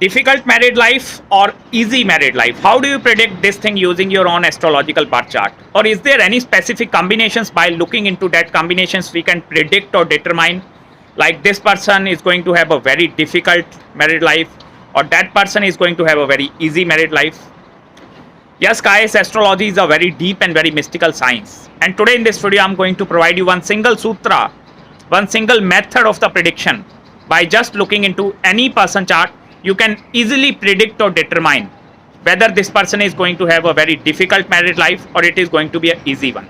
Difficult married life or easy married life? How do you predict this thing using your own astrological birth chart? Or is there any specific combinations? By looking into that combinations we can predict or determine, like this person is going to have a very difficult married life, or that person is going to have a very easy married life. Yes guys, astrology is a very deep and very mystical science, and today in this video I'm going to provide you one single sutra, one single method of the prediction. By just looking into any person chart, you can easily predict or determine whether this person is going to have a very difficult married life or it is going to be an easy one.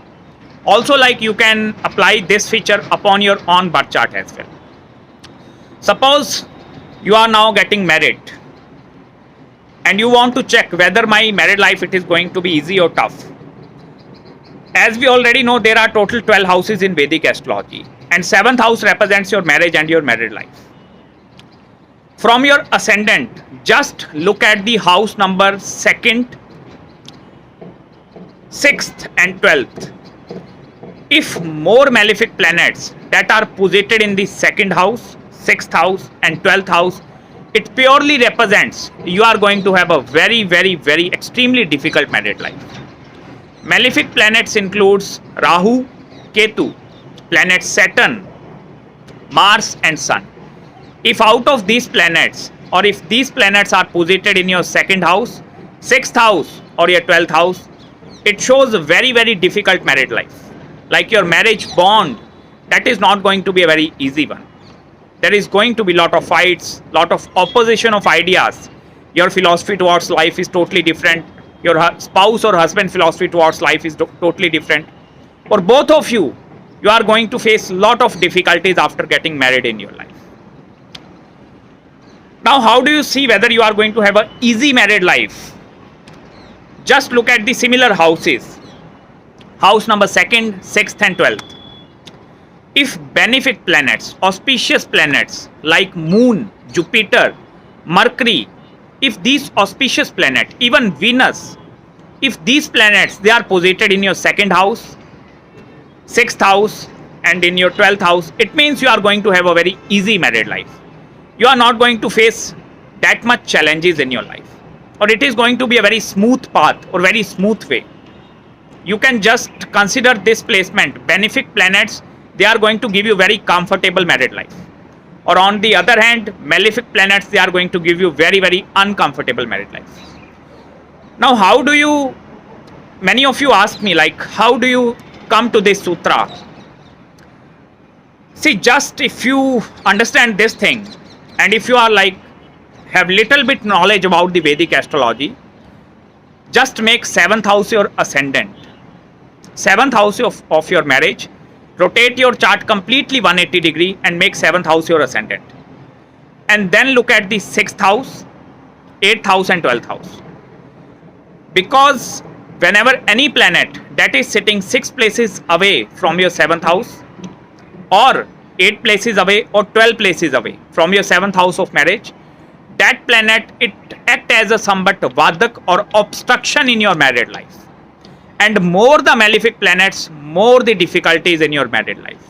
Also, like, you can apply this feature upon your own birth chart as well. Suppose you are now getting married and you want to check whether my married life it is going to be easy or tough. As we already know, there are total 12 houses in Vedic astrology, and 7th house represents your marriage and your married life. From your ascendant, just look at the house number 2nd, 6th and 12th. If more malefic planets that are posited in the 2nd house, 6th house and 12th house, it purely represents you are going to have a very extremely difficult married life. Malefic planets includes Rahu, Ketu, planets Saturn, Mars and Sun. If out of these planets, or if these planets are posited in your 2nd house, 6th house or your 12th house, it shows a very difficult married life. Like your marriage bond, that is not going to be a very easy one. There is going to be lot of fights, lot of opposition of ideas. Your philosophy towards life is totally different. Your spouse or husband philosophy towards life is totally different. For both of you, you are going to face lot of difficulties after getting married in your life. Now, how do you see whether you are going to have an easy married life? Just look at the similar houses. House number 2nd, 6th and 12th. If benefic planets, auspicious planets like Moon, Jupiter, Mercury, if these auspicious planets, even Venus, if these planets they are posited in your 2nd house, 6th house and in your 12th house, it means you are going to have a very easy married life. You are not going to face that much challenges in your life, or it is going to be a very smooth path or very smooth way. You can just consider this placement. Benefic planets, they are going to give you very comfortable married life, or on the other hand, malefic planets, they are going to give you very uncomfortable married life. Now, how do you, many of you ask me, like, how do you come to this sutra? See, just if you understand this thing, and if you are like have little bit knowledge about the Vedic astrology, just make 7th house your ascendant, 7th house of your marriage, rotate your chart completely 180 degree and make 7th house your ascendant, and then look at the 6th house, 8th house and 12th house. Because whenever any planet that is sitting 6 places away from your 7th house, or 8 places away or 12 places away from your 7th house of marriage, that planet it act as a somewhat vadak or obstruction in your married life. And more the malefic planets, more the difficulties in your married life.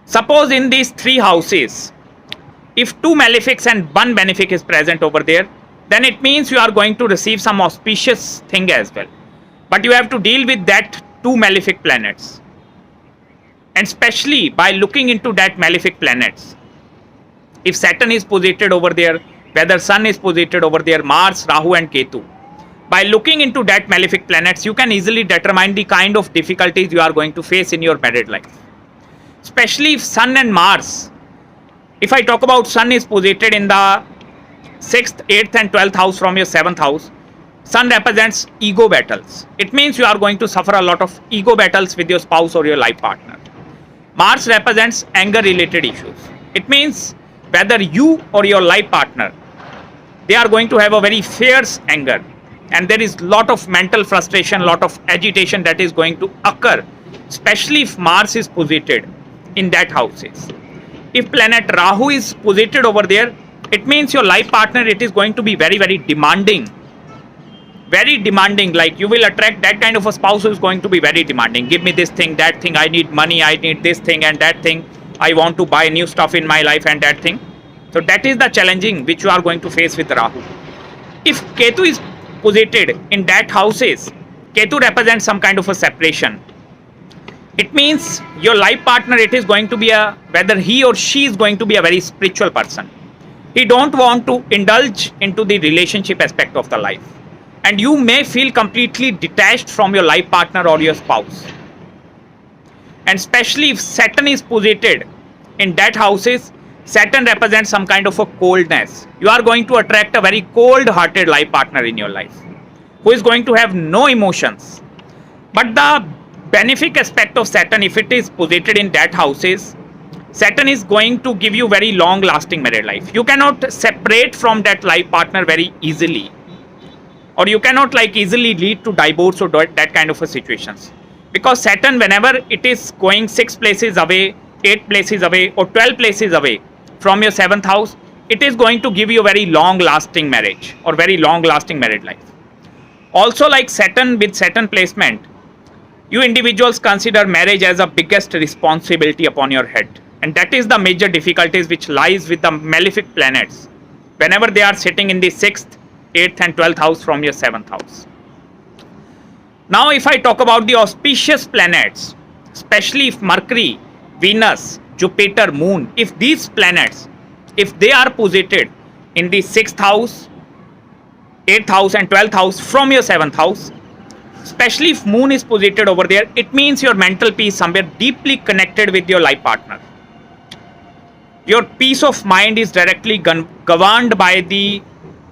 Suppose in these 3 houses, if 2 malefics and 1 benefic is present over there, then it means you are going to receive some auspicious thing as well. But you have to deal with that 2 malefic planets. And especially by looking into that malefic planets, if Saturn is posited over there, whether Sun is posited over there, Mars, Rahu and Ketu, by looking into that malefic planets, you can easily determine the kind of difficulties you are going to face in your married life. Especially if Sun and Mars, if I talk about Sun is posited in the 6th, 8th and 12th house from your 7th house, Sun represents ego battles. It means you are going to suffer a lot of ego battles with your spouse or your life partner. Mars represents anger related issues. It means whether you or your life partner, they are going to have a very fierce anger, and there is lot of mental frustration, lot of agitation that is going to occur, especially if Mars is posited in that houses. If planet Rahu is posited over there, it means your life partner, it is going to be very demanding, like you will attract that kind of a spouse who is going to be very demanding. Give me this thing, that thing, I need money, I need this thing and that thing, I want to buy new stuff in my life and that thing. So that is the challenging which you are going to face with Rahu. If Ketu is posited in that houses, Ketu represents some kind of a separation. It means your life partner, it is going to be whether he or she is going to be a very spiritual person. He don't want to indulge into the relationship aspect of the life. And you may feel completely detached from your life partner or your spouse. And especially if Saturn is posited in that houses, Saturn represents some kind of a coldness. You are going to attract a very cold-hearted life partner in your life, who is going to have no emotions. But the benefic aspect of Saturn, if it is posited in that houses, Saturn is going to give you very long-lasting married life. You cannot separate from that life partner very easily, or you cannot like easily lead to divorce or that kind of a situations. Because Saturn, whenever it is going 6 places away, 8 places away, or 12 places away from your 7th house, it is going to give you a very long-lasting marriage or very long-lasting married life. Also, like Saturn with Saturn placement, you individuals consider marriage as a biggest responsibility upon your head. And that is the major difficulties which lies with the malefic planets whenever they are sitting in the 6th, 8th and 12th house from your 7th house. Now if I talk about the auspicious planets, especially if Mercury, Venus, Jupiter, Moon, if these planets, if they are posited in the 6th house, 8th house and 12th house from your 7th house, especially if Moon is posited over there, it means your mental peace somewhere deeply connected with your life partner. Your peace of mind is directly governed by the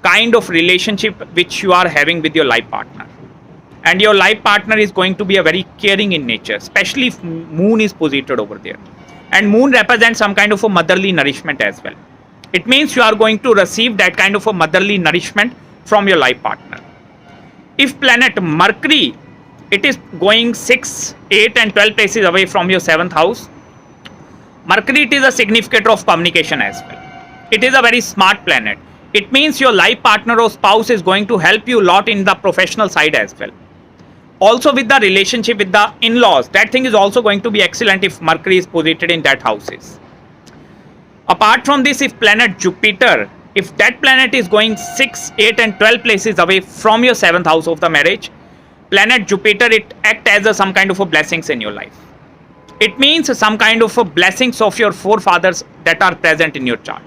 kind of relationship which you are having with your life partner. And your life partner is going to be a very caring in nature, especially if Moon is posited over there. And Moon represents some kind of a motherly nourishment as well. It means you are going to receive that kind of a motherly nourishment from your life partner. If planet Mercury, it is going 6, 8 and 12 places away from your 7th house, Mercury, it is a significator of communication as well. It is a very smart planet. It means your life partner or spouse is going to help you a lot in the professional side as well. Also with the relationship with the in-laws, that thing is also going to be excellent if Mercury is posited in that houses. Apart from this, if planet Jupiter, if that planet is going 6, 8 and 12 places away from your 7th house of the marriage, planet Jupiter, it acts as some kind of a blessings in your life. It means some kind of a blessings of your forefathers that are present in your chart.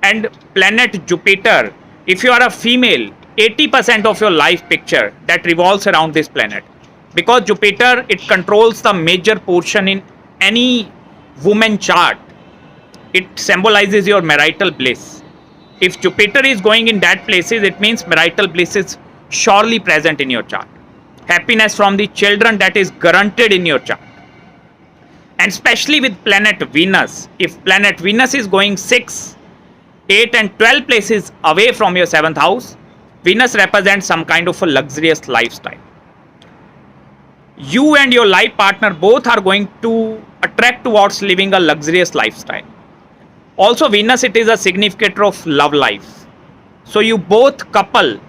And planet Jupiter, if you are a female, 80% of your life picture that revolves around this planet. Because Jupiter, it controls the major portion in any woman chart. It symbolizes your marital bliss. If Jupiter is going in that places, it means marital bliss is surely present in your chart. Happiness from the children, that is guaranteed in your chart. And especially with planet Venus, if planet Venus is going 6, 8 and 12 places away from your 7th house, Venus represents some kind of a luxurious lifestyle. You and your life partner both are going to attract towards living a luxurious lifestyle. Also Venus, it is a significator of love life. So you both couple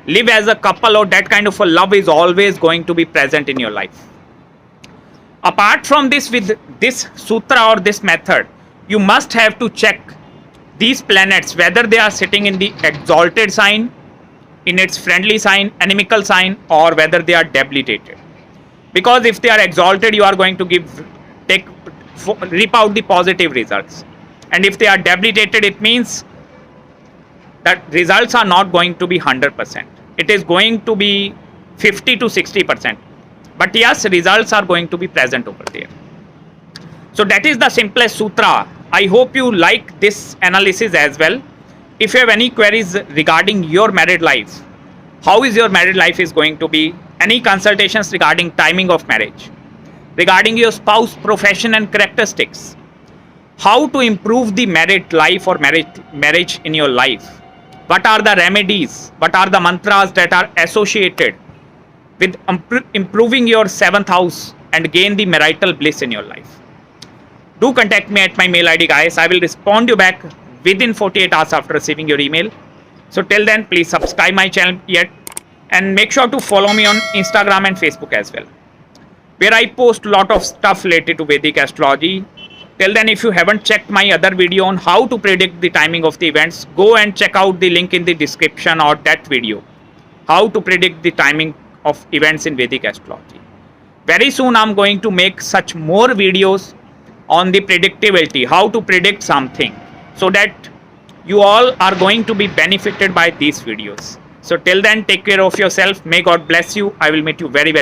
live as a couple, or that kind of a love is always going to be present in your life. Apart from this, with this sutra or this method, you must have to check these planets whether they are sitting in the exalted sign, in its friendly sign, inimical sign, or whether they are debilitated. Because if they are exalted, you are going to reap out the positive results. And if they are debilitated, it means that results are not going to be 100%. It is going to be 50 to 60%. But yes, results are going to be present over there. So that is the simplest sutra. I hope you like this analysis as well. If you have any queries regarding your married life, how is your married life is going to be, any consultations regarding timing of marriage, regarding your spouse profession and characteristics, how to improve the married life or marriage in your life, what are the remedies, what are the mantras that are associated with improving your 7th house and gain the marital bliss in your life. Do contact me at my mail ID, guys. I will respond you back within 48 hours after receiving your email. So till then, please subscribe my channel yet, and make sure to follow me on Instagram and Facebook as well, where I post a lot of stuff related to Vedic astrology, till then, if you haven't checked my other video on how to predict the timing of the events, go and check out the link in the description or that video, how to predict the timing of events in Vedic astrology. Very soon I'm going to make such more videos on the predictability, how to predict something, so that you all are going to be benefited by these videos. So till then, take care of yourself. May God bless you. I will meet you very